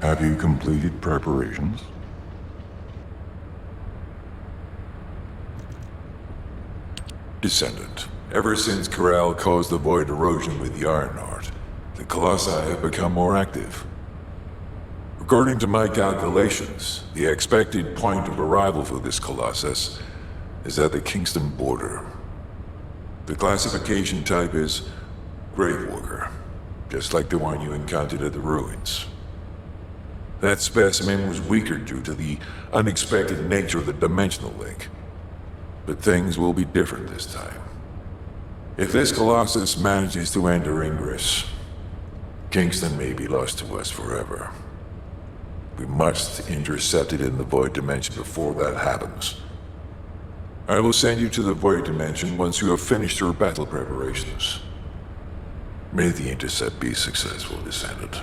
Have you completed preparations? Descendant, ever since Corral caused the void erosion with the Iron Heart, the Colossi have become more active. According to my calculations, the expected point of arrival for this Colossus is at the Kingston border. The classification type is Gravewalker, just like the one you encountered at the ruins. That specimen was weaker due to the unexpected nature of the dimensional link. But things will be different this time. If this Colossus manages to enter Ingress, Kingston may be lost to us forever. We must intercept it in the Void Dimension before that happens. I will send you to the Void Dimension once you have finished your battle preparations. May the intercept be successful, Descendant.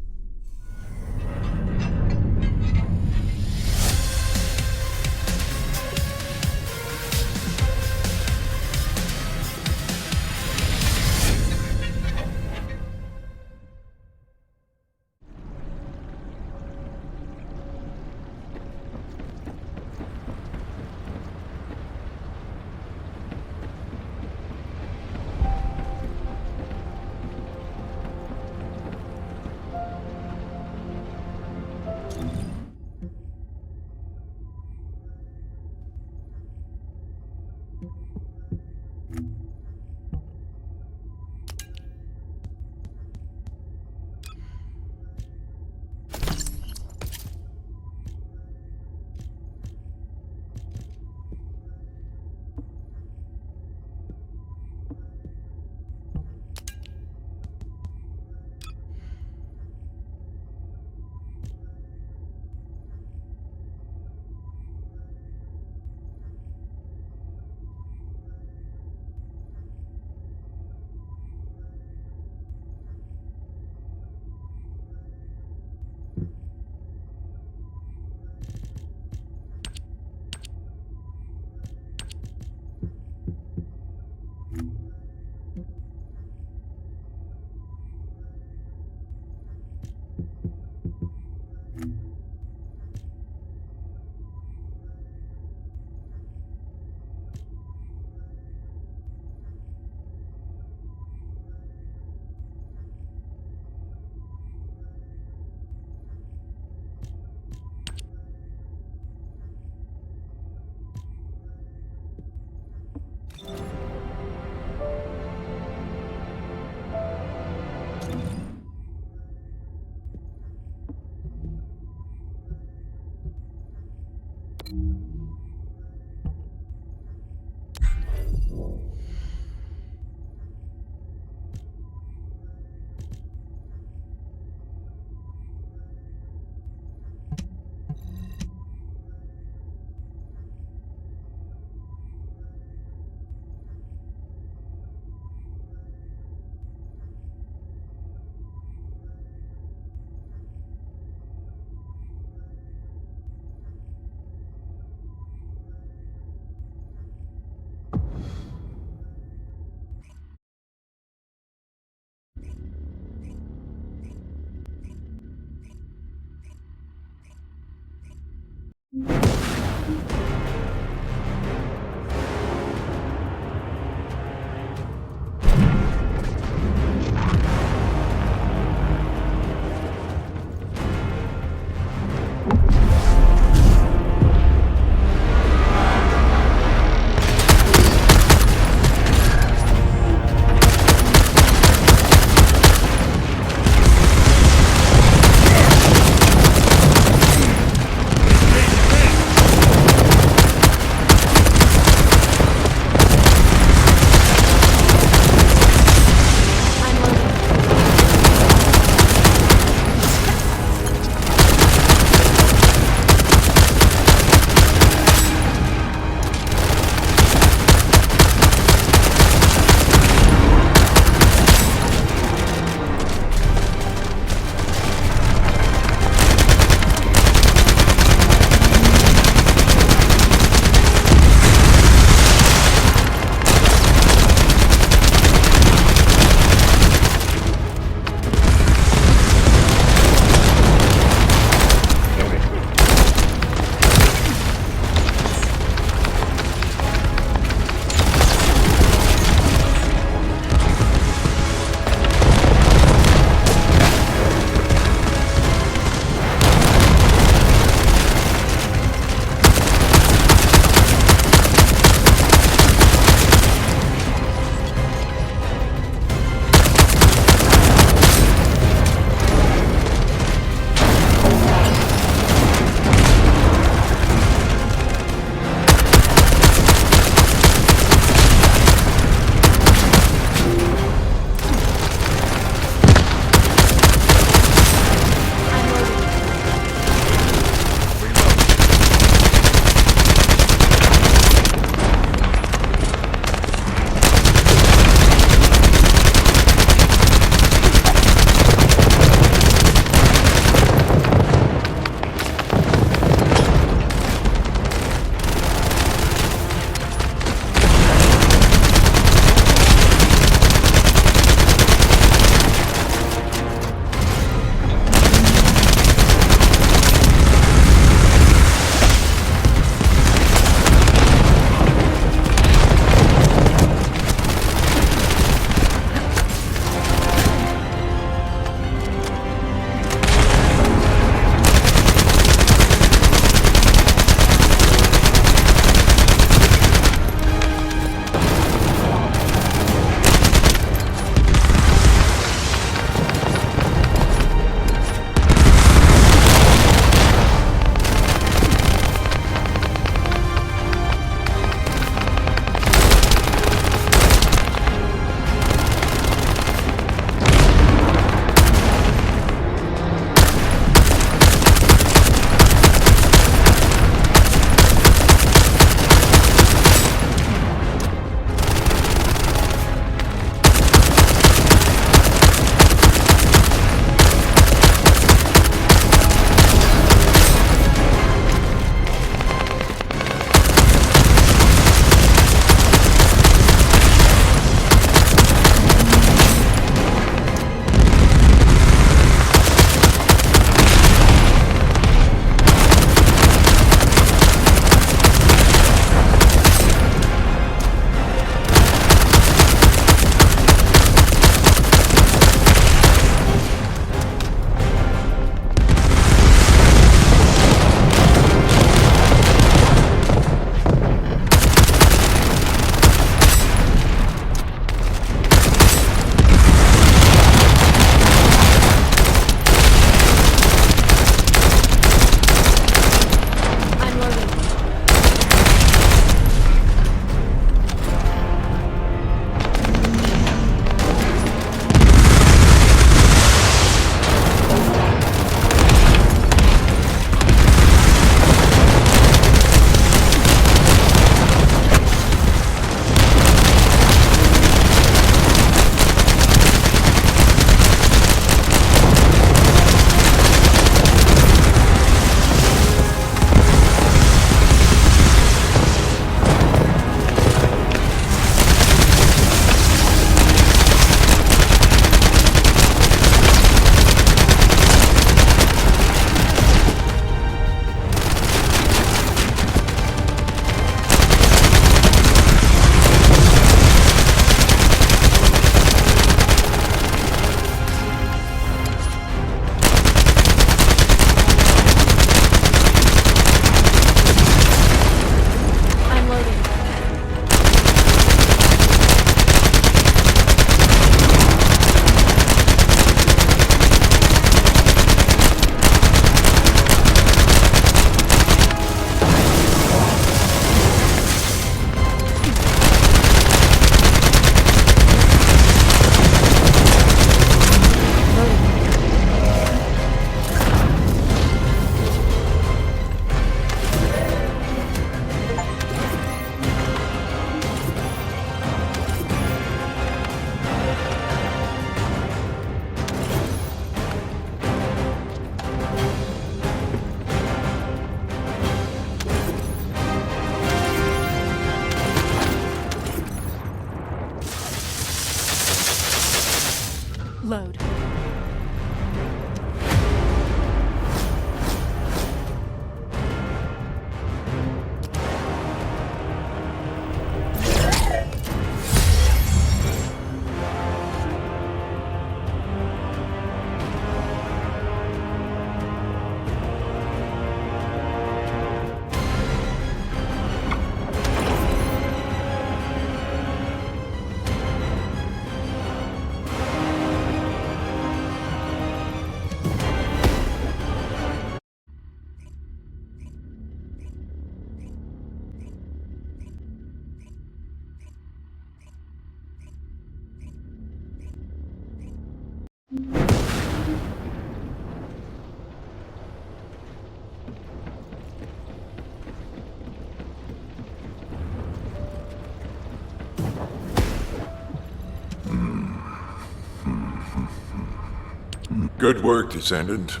Good work, Descendant.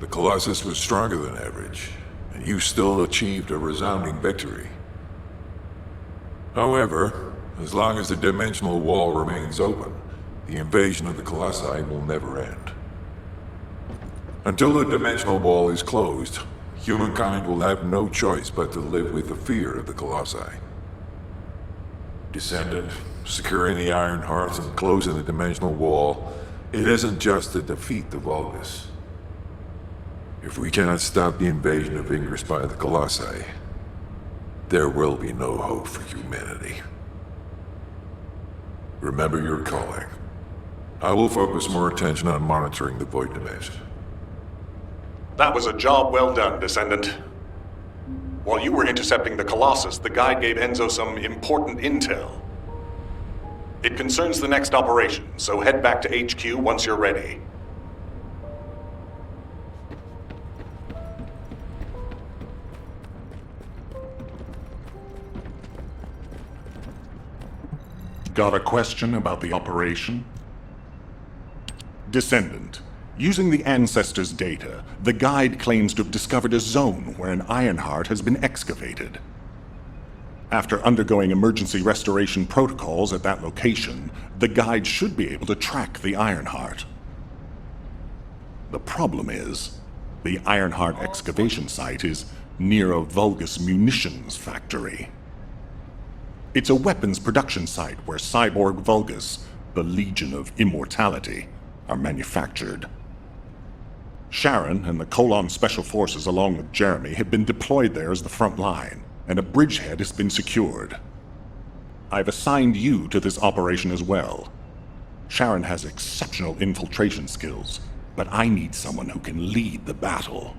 The Colossus was stronger than average, and you still achieved a resounding victory. However, as long as the dimensional wall remains open, the invasion of the Colossi will never end. Until the dimensional wall is closed, humankind will have no choice but to live with the fear of the Colossi. Descendant, securing the Iron Heart and closing the dimensional wall, it isn't just to defeat the Vulgus. If we cannot stop the invasion of Ingress by the Colossi, there will be no hope for humanity. Remember your calling. I will focus more attention on monitoring the Void Dimension. That was a job well done, Descendant. While you were intercepting the Colossus, the guide gave Enzo some important intel. It concerns the next operation, so head back to HQ once you're ready. Got a question about the operation? Descendant, using the Ancestors' data, the guide claims to have discovered a zone where an Ironheart has been excavated. After undergoing emergency restoration protocols at that location, the guide should be able to track the Ironheart. The problem is, the Ironheart excavation site is near a Vulgus munitions factory. It's a weapons production site where cyborg Vulgus, the Legion of Immortality, are manufactured. Sharon and the Colon Special Forces along with Jeremy have been deployed there as the front line, and a bridgehead has been secured. I've assigned you to this operation as well. Sharon has exceptional infiltration skills, but I need someone who can lead the battle.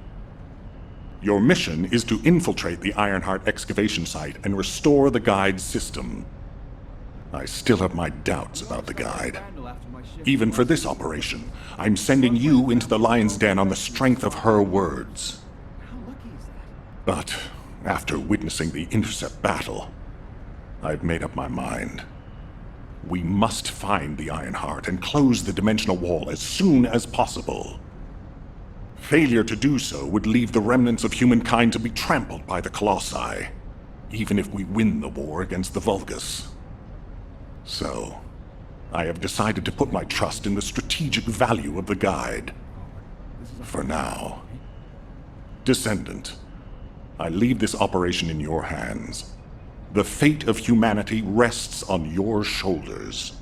Your mission is to infiltrate the Ironheart excavation site and restore the guide's system. I still have my doubts about the guide. Even for this operation, I'm sending you into the Lion's Den on the strength of her words. But after witnessing the intercept battle, I've made up my mind. We must find the Ironheart and close the dimensional wall as soon as possible. Failure to do so would leave the remnants of humankind to be trampled by the Colossi, even if we win the war against the Vulgus. So, I have decided to put my trust in the strategic value of the guide. For now. Descendant, I leave this operation in your hands. The fate of humanity rests on your shoulders.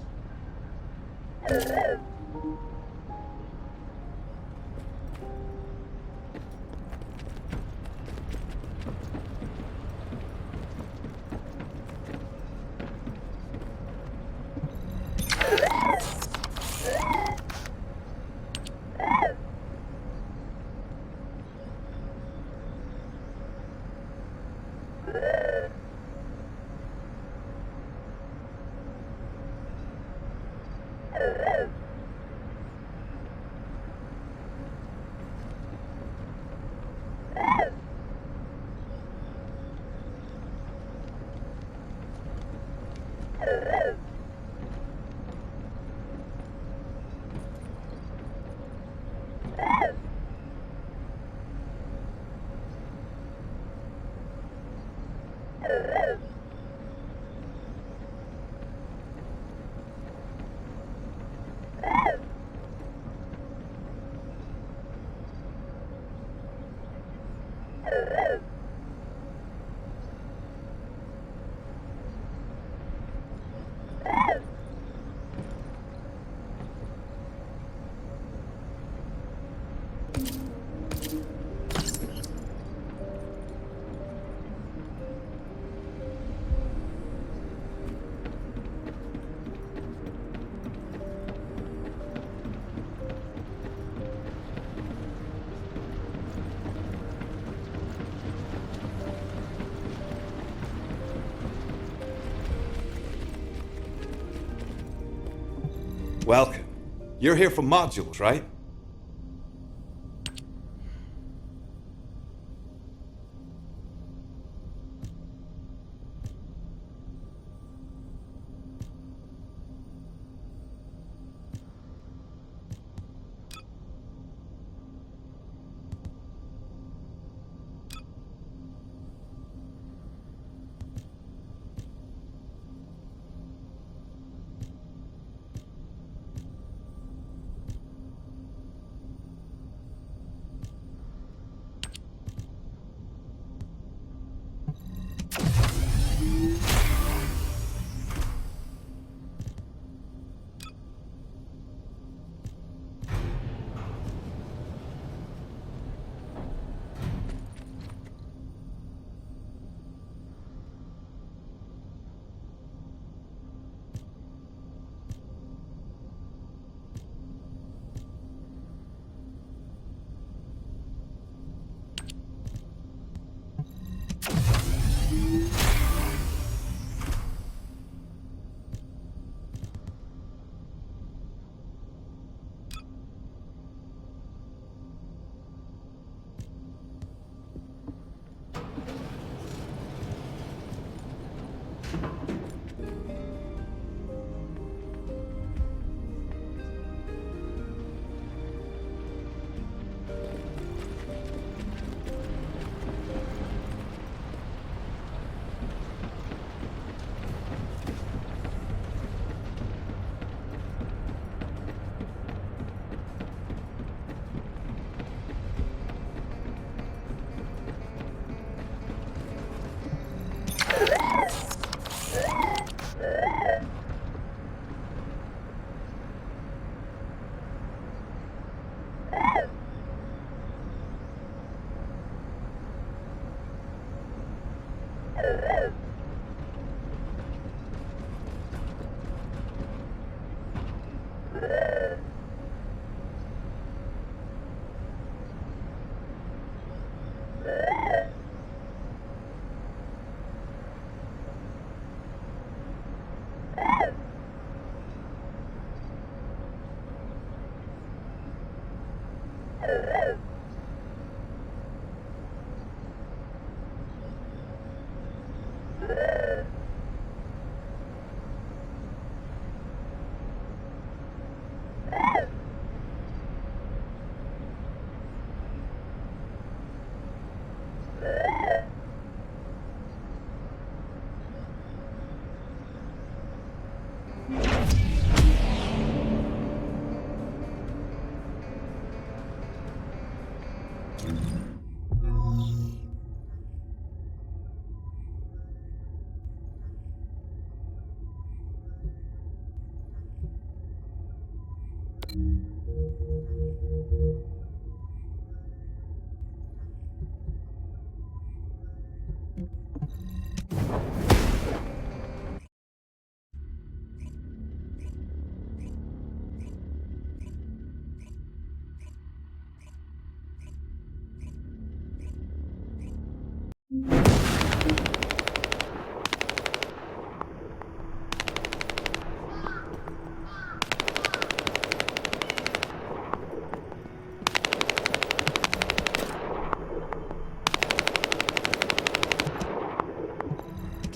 Welcome. You're here for modules, right?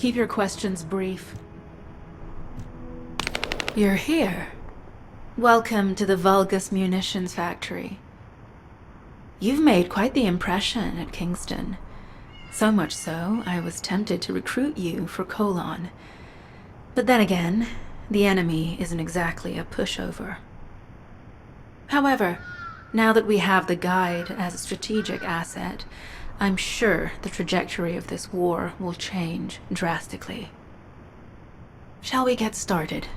Keep your questions brief. You're here. Welcome to the Vulgus Munitions Factory. You've made quite the impression at Kingston. So much so, I was tempted to recruit you for Colon. But then again, the enemy isn't exactly a pushover. However, now that we have the Guide as a strategic asset, I'm sure the trajectory of this war will change drastically. Shall we get started?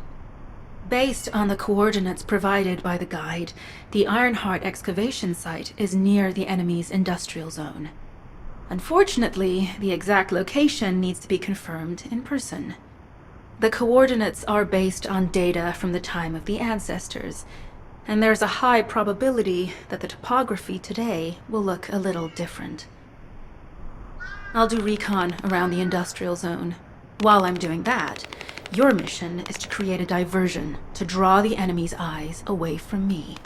Based on the coordinates provided by the Guide, the Ironheart excavation site is near the enemy's industrial zone. Unfortunately, the exact location needs to be confirmed in person. The coordinates are based on data from the time of the ancestors, and there's a high probability that the topography today will look a little different. I'll do recon around the industrial zone. While I'm doing that, your mission is to create a diversion to draw the enemy's eyes away from me.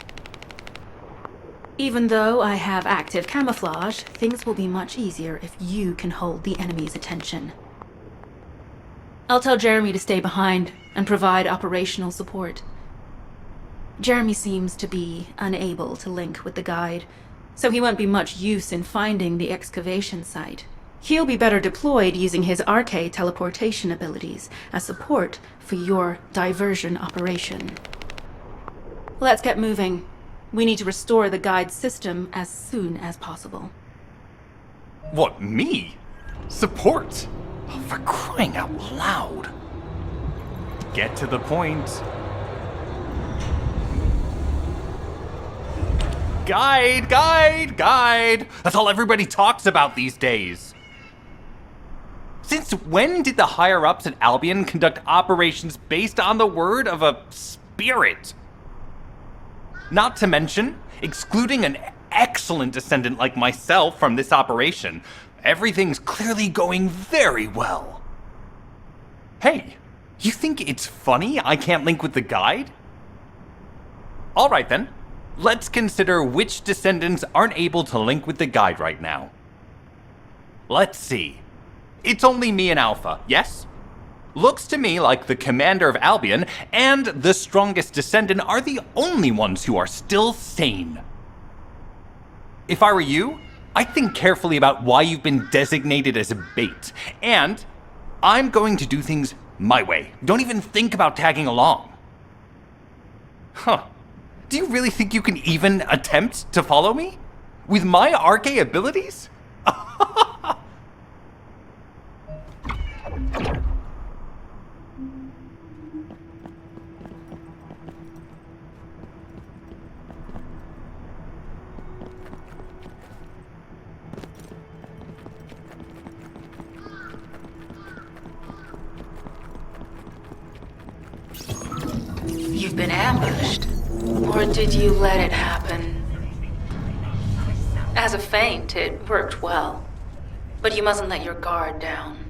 Even though I have active camouflage, things will be much easier if you can hold the enemy's attention. I'll tell Jeremy to stay behind and provide operational support. Jeremy seems to be unable to link with the Guide, so he won't be much use in finding the excavation site. He'll be better deployed using his RK teleportation abilities as support for your diversion operation. Let's get moving. We need to restore the Guide's system as soon as possible. What, me? Support? Oh, for crying out loud. Get to the point. Guide! That's all everybody talks about these days. Since when did the higher-ups at Albion conduct operations based on the word of a spirit? Not to mention, excluding an excellent descendant like myself from this operation, everything's clearly going very well. Hey, you think it's funny I can't link with the Guide? Alright then, let's consider which descendants aren't able to link with the Guide right now. Let's see. It's only me and Alpha, yes? Looks to me like the commander of Albion and the strongest descendant are the only ones who are still sane. If I were you, I'd think carefully about why you've been designated as a bait, and I'm going to do things my way. Don't even think about tagging along. Huh. Do you really think you can even attempt to follow me? With my RK abilities? You've been ambushed. Or did you let it happen? As a feint, it worked well. But you mustn't let your guard down.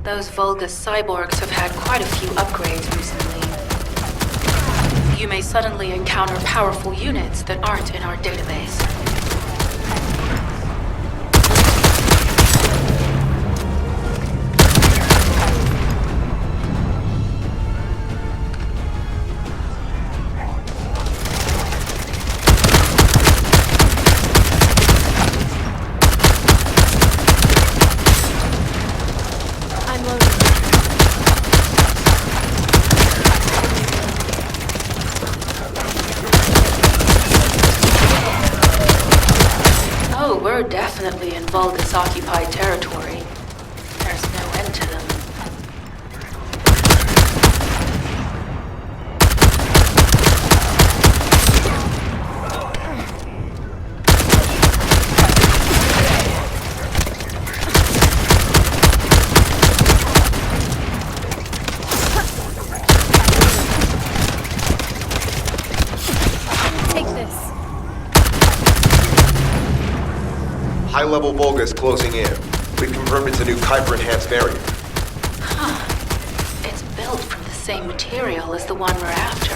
Those Vulgus cyborgs have had quite a few upgrades recently. You may suddenly encounter powerful units that aren't in our database. We're definitely in Vulgus-occupied territory. There's no end to them. Take this. High-level Vulgus closing in. We've confirmed it's a new Kuiper-enhanced variant. It's built from the same material as the one we're after.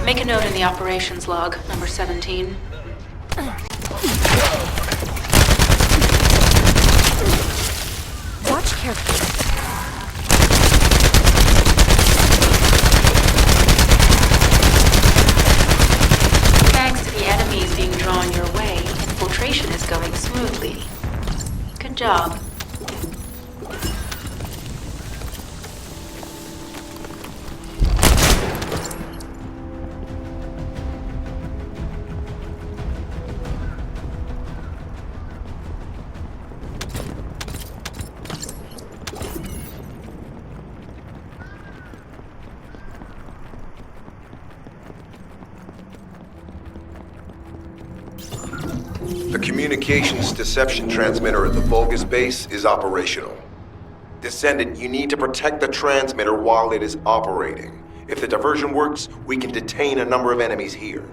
Make a note in the operations log, number 17. Watch carefully. Thanks to the enemies being drawn your way, infiltration is going smoothly. Good job. The communications deception transmitter at the Vulgus base is operational. Descendant, you need to protect the transmitter while it is operating. If the diversion works, we can detain a number of enemies here.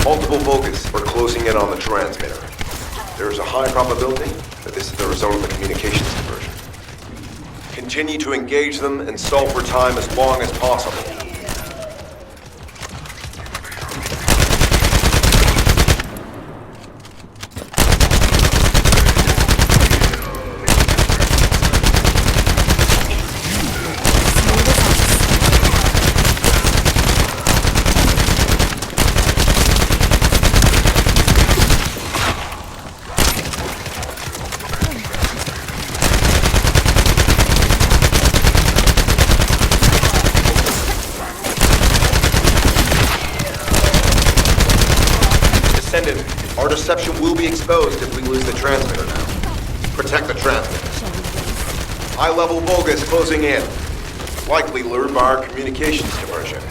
Multiple Vulgus are closing in on the transmitter. There is a high probability that this is the result of the communications diversion. Continue to engage them and stall for time as long as possible. Descendant, our deception will be exposed if we lose the transmitter now. Protect the transmitter. High-level Vulgus closing in. Likely lured by our communications diversion.